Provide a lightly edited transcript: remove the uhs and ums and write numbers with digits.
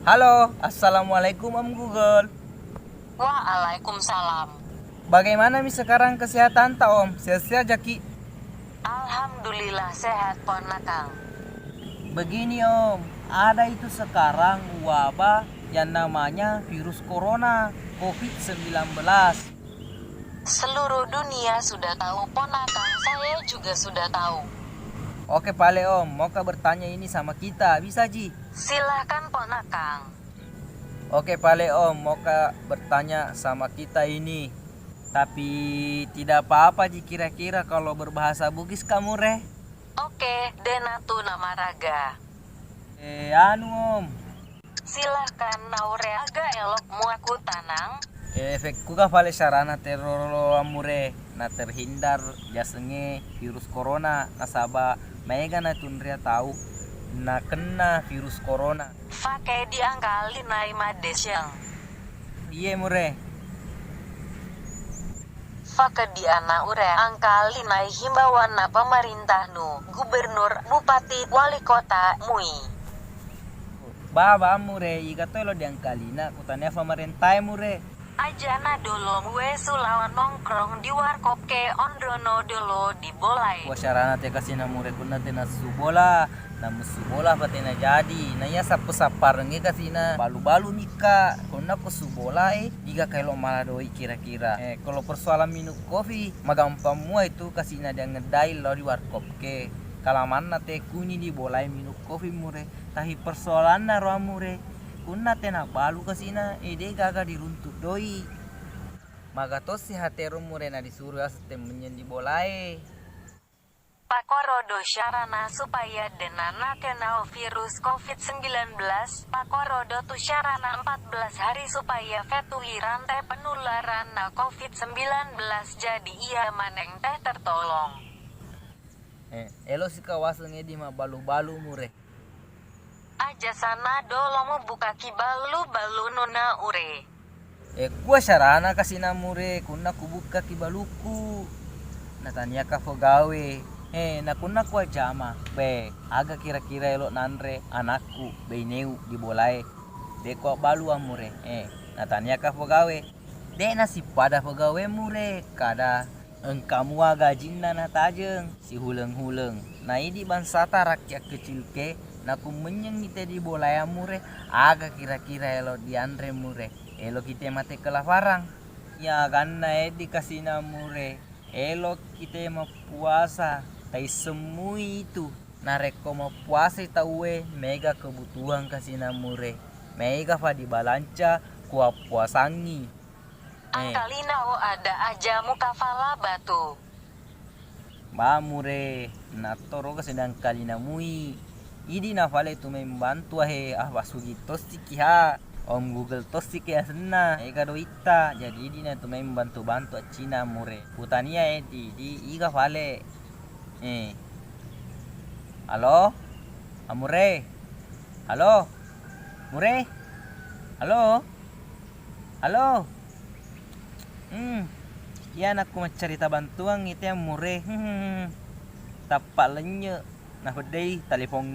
Halo, Assalamualaikum Om Google. Waalaikumsalam. Bagaimana mi sekarang kesehatan tak Om? Sehat-sehat Jaki? Alhamdulillah sehat ponakang. Begini Om, ada itu sekarang wabah yang namanya virus corona COVID-19. Seluruh dunia sudah tahu ponakang, saya juga sudah tahu. Oke Pale Om, mau bertanya ini sama kita, bisa Ji? Silahkan ponakang. Oke Pale Om, mau bertanya sama kita ini. Tapi tidak apa-apa Ji kira-kira kalau berbahasa Bugis kamu reh. Oke, denatu nama raga. Anu Om, Silahkan naure agak elok muaku tanang. efek kuga vale sarana teroro amure na terhindar jasenge virus corona nasaba mega na tunria tahu na kena virus corona. Pakai diangkali nai madesyang. Iya mure. Faka di anak ure angkali nai himbauan na pemerintah nu, gubernur, bupati, wali kota, mui. Baba mure iga tolo diangkalina kutanya pemerintah mure. Ajana dolo gue sulawan nongkrong di warkop ke ondrono dolo di bolai. Wa sarana te kasina mure kunna te na subola na musubola patina jadi na ya sapu saparenge kasina balu-balu nika kunna ko subola diga kailo maladoi kira-kira kalau persoalan minum kopi magampang mua itu kasina dia ngedai lo di warkop ke kalaman na te kuni di bolai minum kopi mure tahi persoalan na roa mure kunna te na balu kasina ide gaga diruntuk doi magatos si hatero mure na disuruh aste menyen di bolai. Pakorodo syarana supaya denana kenal virus COVID-19. Pakorodo tu syarana 14 hari supaya vetui rantai penularan na COVID-19 jadi ia maneng teh tertolong. Elo si kawasan di mah balu-balu mure. Aja sana dolomu buka kibalu-balu nuna ure. Kuah sarana kasina mure kunna kubuka kibaluku. Natanya ka gawe. Nakuna kuah jama. Be, aga kira-kira elo nanre anakku beineu di bolai. De ko balu amure. Natanya ka gawe. De nasi pada gawe mure kada engkamu gajinna na tajeng si huleng-huleng. Nah ini bansata rakyat kecil ke naku menyeng ite di bolai mure aga kira-kira elo di andre mure. Elo kita mate kelaparan. Ya ganna di kasina mure. Elo kita mau puasa. Tai semui itu nareko mau puasa taue mega kebutuhan kasina mure. Mega fa di balanca kuah puasangi. Angkalina o ada aja muka fala batu. Ba mure natoro sedang kalina mui. Idi na vale tu membantu basugi tosiki ha. Om Google tosik ya sena kado ita jadi ini na tu membantu Cina mure. Putania di iga vale. Halo? Amure? Halo? Mure? Halo? Halo? Yan aku mencerita bantuan itu yang mure. Tapak lenye. Nah, udah telepon